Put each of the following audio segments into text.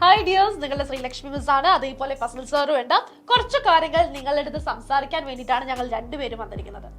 Hi dears, നിങ്ങളുടെ Sreelakshmi miss ആണ്. അതേപോലെ ഫസൽ സാറും ഉണ്ട്. കുറച്ച് കാര്യങ്ങൾ നിങ്ങളുടെ അടുത്ത് സംസാരിക്കാൻ വേണ്ടിയിട്ടാണ് ഞങ്ങൾ രണ്ടുപേരും വന്നിരിക്കുന്നത്.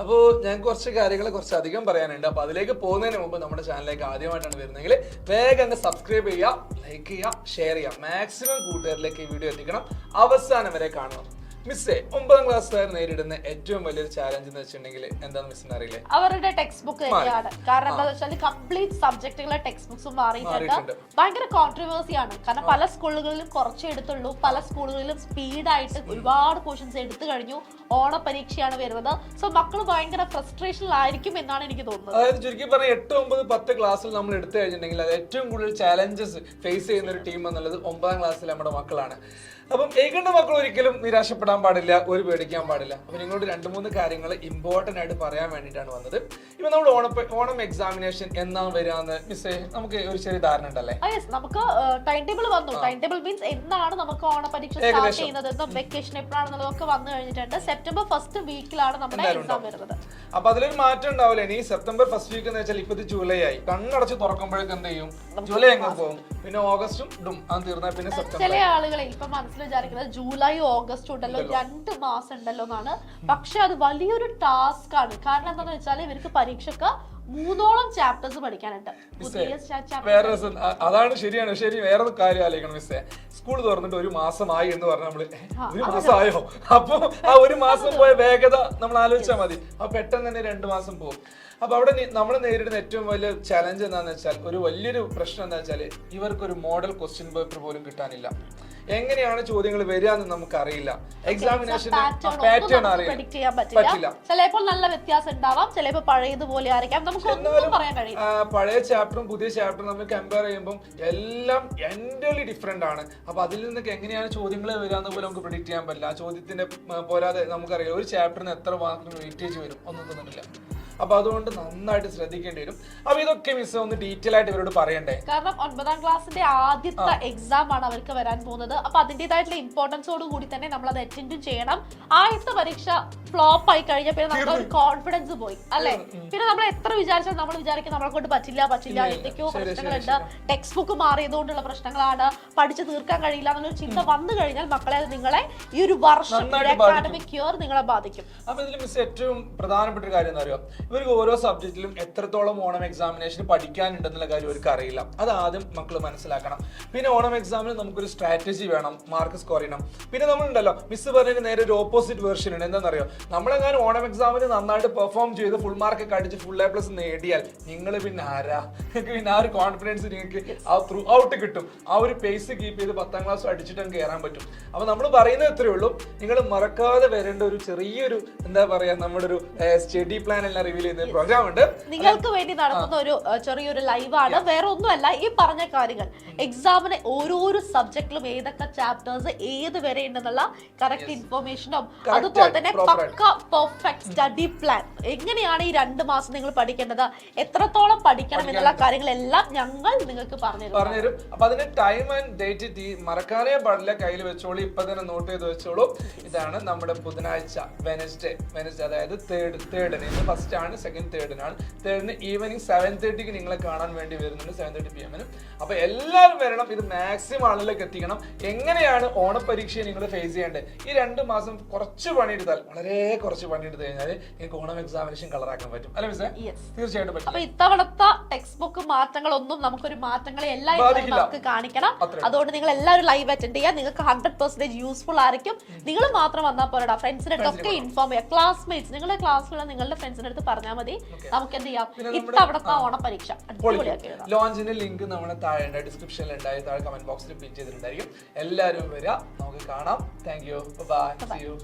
അപ്പോൾ ഞാൻ കുറച്ച് കാര്യങ്ങൾ കുറച്ചധികം പറയാനുണ്ട്. അപ്പോൾ അതിലേക്ക് പോകുന്നതിന് മുമ്പ് നമ്മുടെ ചാനലിലേക്ക് ആദ്യമായിട്ടാണ് വരുന്നതെങ്കിൽ വേഗം അങ്ങ് സബ്സ്ക്രൈബ് ചെയ്യുക, ലൈക്ക് ചെയ്യുക, ഷെയർ ചെയ്യുക. മാക്സിമം കൂട്ടുകാരിലേക്ക് ഈ വീഡിയോ എത്തിക്കണം. അവസാനം വരെ കാണണം. മിസ്സേ, 9ാം ക്ലാസ്സുകാർ നേരിടുന്ന ഏറ്റവും വലിയൊരു ചാലഞ്ച് എന്ന് വെച്ചിട്ടുണ്ടെങ്കിൽ എന്താണെന്ന് മിസ്സിന് അറിയില്ലേ? അവരുടെ ടെക്സ്റ്റ് ബുക്ക് തന്നെയാണ്. കാരണം എന്താണെന്ന് വെച്ചാൽ കംപ്ലീറ്റ് സബ്ജക്റ്റുകളെ ടെക്സ്റ്റ് ബുക്സും മാറിയിട്ടുണ്ട്. ഭയങ്കര കോൺട്രവേഴ്സിയാണ്. കാരണം പല സ്കൂളുകളിലും കുറച്ചേ എടുത്തുള്ളൂ, പല സ്കൂളുകളിലും സ്പീഡായിട്ട് ഒരുപാട് പോർഷൻസ് എടുത്തു കഴിഞ്ഞു. ഓണപരീക്ഷയാണ് വരുന്നത്. സോ മക്കൾ ഭയങ്കര ഫ്രസ്ട്രേഷനിലായിരിക്കും എന്നാണ് എനിക്ക് തോന്നുന്നത്. അതായത് ചുരുക്കി പറഞ്ഞാൽ 8, 9, 10 ക്ലാസ്സിൽ നമ്മൾ എടുത്തു കഴിഞ്ഞിട്ടുണ്ടെങ്കിൽ അത് ഏറ്റവും കൂടുതൽ ചാലഞ്ചസ് ഫേസ് ചെയ്യുന്ന ഒരു ടീം എന്നുള്ളത് 9ാം ക്ലാസ്സിലെ നമ്മുടെ മക്കളാണ്. അപ്പം ഏകണ്ട മക്കൾ ഒരിക്കലും നിരാശപ്പെടാൻ പാടില്ല, ഒരു പേടിക്കാൻ പാടില്ല. അപ്പൊ നിങ്ങളോട് 2-3 കാര്യങ്ങൾ ഇമ്പോർട്ടന്റ് ആയിട്ട് പറയാൻ വേണ്ടിയിട്ടാണ് വന്നത്. ഇപ്പൊ നമ്മൾ ഓണം എക്സാമിനേഷൻ എന്നാ വരാന്ന് മിസ്സേ നമുക്ക് ഒരു ചെറിയ ധാരണ ഉണ്ടല്ലേ? നമുക്ക് ടൈം ടേബിൾ വന്നു. ടൈം ടേബിൾ മീൻസ് എന്നാണ് നമുക്ക് ഓണപരീക്ഷ സ്റ്റാർട്ട് ചെയ്യുന്നത്, വെക്കേഷൻ എപ്പോഴാണെന്നുള്ളതൊക്കെ വന്നു കഴിഞ്ഞിട്ടുണ്ട്. സെപ്റ്റംബർ 1st വീക്കിലാണ് നമ്മുടെ എക്സാം വരുന്നത്. അപ്പൊ അതിലൊരു മാറ്റം ഉണ്ടാവില്ല. ഇനി സെപ്റ്റംബർ 1st വീക്ക് എന്ന് വെച്ചാൽ ഇപ്പൊ ജൂലൈ ആയി. കണ്ണടച്ച് തുറക്കുമ്പോഴേക്ക് എന്ത് ചെയ്യും? ജൂലൈ അങ്ങ് പോകും. പിന്നെ ഓഗസ്റ്റും അത് തീർന്നാൽ പിന്നെ സെപ്റ്റംബർ. ചില ആളുകളെ ഇപ്പൊ മനസ്സിൽ വിചാരിക്കുന്നത് ജൂലൈ ഓഗസ്റ്റ് ഉണ്ടല്ലോ, 2 മാസം ഉണ്ടല്ലോ എന്നാണ്. പക്ഷെ അത് വലിയൊരു ടാസ്ക് ആണ്. കാരണം എന്താണെന്ന് വെച്ചാൽ ഇവർക്ക് പരീക്ഷക്ക് 3ഓളം ചാപ്റ്റേഴ്സ് പഠിക്കാനുണ്ട്. അതാണ് ശരിയാണ്. ശരി, വേറെ കാര്യം ആലോചിക്കണം മിസ്സേ. സ്കൂൾ തുറന്നിട്ട് 1 മാസമായി എന്ന് പറഞ്ഞാൽ നമ്മള് 1 മാസമായോ? അപ്പൊ ആ 1 മാസം പോയ വേഗത നമ്മൾ ആലോചിച്ചാൽ മതി. അപ്പൊ പെട്ടെന്ന് തന്നെ 2 മാസം പോകും. അപ്പൊ അവിടെ നമ്മൾ നേരിടുന്ന ഏറ്റവും വലിയ ചലഞ്ച് എന്താണെന്ന് വെച്ചാൽ, ഒരു വലിയൊരു പ്രശ്നം എന്താ വെച്ചാൽ ഇവർക്കൊരു മോഡൽ ക്വസ്റ്റ്യൻ പേപ്പർ പോലും കിട്ടാനില്ല. എങ്ങനെയാണ് ചോദ്യങ്ങൾ വരിക എന്ന് നമുക്ക് അറിയില്ല. എക്സാമിനേഷൻ പാറ്റേൺ അറിയാൻ പറ്റില്ല. ചിലപ്പോൾ നല്ല വ്യത്യാസം ഉണ്ടാവാം, ചിലപ്പോൾ പഴയതുപോലെ ആയിരിക്കാം. നമുക്ക് ഒന്നും പറയാൻ കഴിയില്ല. പഴയ ചാപ്റ്ററും പുതിയ ചാപ്റ്ററും നമ്മൾ കമ്പയർ ചെയ്യുമ്പോൾ എല്ലാം എൻറ്റയർലി ഡിഫറെന്റ് ആണ്. അപ്പൊ അതിൽ നിന്നൊക്കെ എങ്ങനെയാണ് ചോദ്യങ്ങൾ വരികയെന്ന് പോലും നമുക്ക് പ്രിഡിക്ട് ചെയ്യാൻ പറ്റില്ല. ആ ചോദ്യത്തിന്റെ പോരാതെ നമുക്കറിയാം ഒരു ചാപ്റ്ററിന് എത്ര മാർക്കിന് വെയിറ്റേജ് വരും ഒന്നും തോന്നുന്നില്ല. അപ്പൊ അതുകൊണ്ട് നന്നായിട്ട് ശ്രദ്ധിക്കേണ്ടി വരും. അപ്പൊ ഇതൊക്കെ മിസ് ഒന്ന് ഡീറ്റെയിൽ ആയിട്ട് ഇവരോട് പറയണ്ടേ? കാരണം 9ാം ക്ലാസ്സിന്റെ ആദ്യത്തെ എക്സാം ആണ് അവർക്ക് വരാൻ പോകുന്നത്. അപ്പൊ അതിന്റേതായിട്ടുള്ള ഇമ്പോർട്ടൻസോട് കൂടി തന്നെ നമ്മൾ അത് അറ്റൻഡ് ചെയ്യണം. ആദ്യത്തെ പരീക്ഷ ഫ്ലോപ്പ് ആയി കഴിഞ്ഞ പിന്നെ നമ്മുടെ ഒരു കോൺഫിഡൻസ് പോയി അല്ലെ. പിന്നെ നമ്മൾ എത്ര വിചാരിച്ചാലും നമ്മൾ വിചാരിക്കും നമ്മളെ കൊണ്ട് പറ്റില്ല എന്തൊക്കെയോ പ്രശ്നങ്ങളുണ്ട്, ടെക്സ്റ്റ് ബുക്ക് മാറിയതുകൊണ്ടുള്ള പ്രശ്നങ്ങളാണ്, പഠിച്ചു തീർക്കാൻ കഴിയില്ല എന്നുള്ളൊരു ചിന്ത വന്നു കഴിഞ്ഞാൽ മക്കളെ നിങ്ങളെ ഈ ഒരു വർഷം അക്കാഡമിക് ഇയർ നിങ്ങളെ ബാധിക്കും. അപ്പൊ ഇതിൽ മിസ് ഏറ്റവും പ്രധാനപ്പെട്ട ഒരു കാര്യം എന്താ അറിയോ? ഇവർക്ക് ഓരോ സബ്ജക്റ്റിലും എത്രത്തോളം ഓണം എക്സാമിനേഷൻ പഠിക്കാനുണ്ടെന്നുള്ള കാര്യം ഇവർക്ക് അറിയില്ല. അത് ആദ്യം മക്കൾ മനസ്സിലാക്കണം. പിന്നെ ഓണം എക്സാമിന് നമുക്കൊരു സ്ട്രാറ്റജി വേണം, മാർക്ക് സ്കോർ ചെയ്യണം. പിന്നെ നമ്മളുണ്ടല്ലോ മിസ് പറഞ്ഞതിന് നേരെ ഒരു ഓപ്പോസിറ്റ് വേർഷൻ ഉണ്ട്. എന്താണെന്നറിയോ? നമ്മളെങ്ങാനും ഓണം എക്സാമിന് നന്നായിട്ട് പെർഫോം ചെയ്ത് ഫുൾ മാർക്ക് ഒക്കെ അടിച്ച് ഫുൾ A+ നേടിയാൽ നിങ്ങൾ പിന്നെ ആരാ? നിങ്ങൾക്ക് പിന്നെ ആ ഒരു കോൺഫിഡൻസ് നിങ്ങൾക്ക് ആ ത്രൂ ഔട്ട് കിട്ടും. ആ ഒരു പേസ് കീപ്പ് ചെയ്ത് 10ാം ക്ലാസ് അടിച്ചിട്ട് അങ്ങ് കയറാൻ പറ്റും. അപ്പൊ നമ്മൾ പറയുന്നത് എത്രയേ ഉള്ളൂ, നിങ്ങൾ മറക്കാതെ വരേണ്ട ഒരു ചെറിയൊരു എന്താ പറയാ നമ്മുടെ ഒരു സ്റ്റഡി പ്ലാൻ എല്ലാം റിവീൽ ചെയ്യുന്ന പ്രോഗ്രാം ഉണ്ട്. നിങ്ങൾക്ക് വേണ്ടി നടത്തുന്ന ഒരു ചെറിയൊരു ലൈവാണ്. വേറെ ഒന്നുമല്ല, ഈ പറഞ്ഞ കാര്യങ്ങൾ എക്സാമിന് ഓരോരോ സബ്ജക്റ്റിലും ഏതൊക്കെ ചാപ്റ്റേഴ്സ് ഏത് വരെ ഉണ്ടെന്നുള്ള കറക്റ്റ് ഇൻഫോർമേഷനും അതുപോലെ തന്നെ പക്ക പെർഫെക്റ്റ് സ്റ്റഡി പ്ലാൻ, എങ്ങനെയാണ് ഈ 2 മാസം നിങ്ങൾ പഠിക്കേണ്ടത്, എത്രത്തോളം പഠിക്കണം എന്നുള്ള കാര്യങ്ങളെല്ലാം ഞങ്ങൾ നിങ്ങൾക്ക് പറഞ്ഞുതരും. അപ്പൊ അതിന് ടൈം ആൻഡ് ഡേറ്റ് മറക്കാനേ പാടില്ല. കയ്യിൽ വെച്ചോളൂ, ഇപ്പൊ തന്നെ നോട്ട് ചെയ്ത് വെച്ചോളൂ. ഇതാണ് നമ്മുടെ ബുധനാഴ്ച, വെനസ്ഡേ അതായത് തേർഡിന്. ഇന്ന് ഫസ്റ്റ് ആണ്, സെക്കൻഡ് തേർഡിനാണ്. തേർഡിന് ഈവനിങ് 7:30 നിങ്ങളെ കാണാൻ വേണ്ടി വരുന്നുണ്ട്, 7:30 PM. അപ്പൊ എല്ലാവരും വരണം. ഇത് മാക്സിമം ആളിലേക്ക് എത്തിക്കണം. എങ്ങനെയാണ് ഓണപരീക്ഷയെ നിങ്ങൾ ഫേസ് ചെയ്യേണ്ടത്? ഈ 2 മാസം കുറച്ച് പണിയെടുത്താൽ, വളരെ കുറച്ച് പണിയെടുത്ത് കഴിഞ്ഞാൽ നിങ്ങൾക്ക് ഓണം എക്സാമിനേഷൻ കളറാക്കാൻ പറ്റും അല്ലെ മിസ്സേ? തീർച്ചയായിട്ടും പറ്റും. അപ്പൊ ഇത്തവണത്തെ ടെക്സ്റ്റ് ബുക്ക് മാറ്റങ്ങളൊന്നും നമുക്കൊരു മാറ്റങ്ങളെ എല്ലാവരും നമുക്ക് കാണിക്കണം. അതുകൊണ്ട് നിങ്ങൾ എല്ലാവരും ലൈവ് അറ്റൻഡ് ചെയ്യുക. നിങ്ങൾക്ക് 100% യൂസ്ഫുൾ ആയിരിക്കും. നിങ്ങൾ മാത്രം വന്നാൽ പോരാ, ഫ്രണ്ട്സിനൊക്കെ ഇൻഫോം ചെയ്യുക. ക്ലാസ്മേറ്റ്സ്, നിങ്ങളുടെ ക്ലാസ്സിലുള്ള നിങ്ങളുടെ ഫ്രണ്ട്സിന്റെ അടുത്ത് പറഞ്ഞാൽ മതി. നമുക്ക് എന്ത് ചെയ്യാം, ഇത്തവണത്തെ ഓണപരീക്ഷ അടിപൊളിയാക്കി എഴുതാം. ലോഞ്ചിന്റെ ലിങ്ക് നമ്മുടെ താഴെ ഡിസ്ക്രിപ്ഷനിൽ ഉണ്ടായി, താഴെ കമന്റ് ബോക്സിൽ പിൻ ചെയ്തിട്ടുണ്ടായിരിക്കും. എല്ലാവരും വരിക, നമുക്ക് കാണാം. Thank you, bye, see U.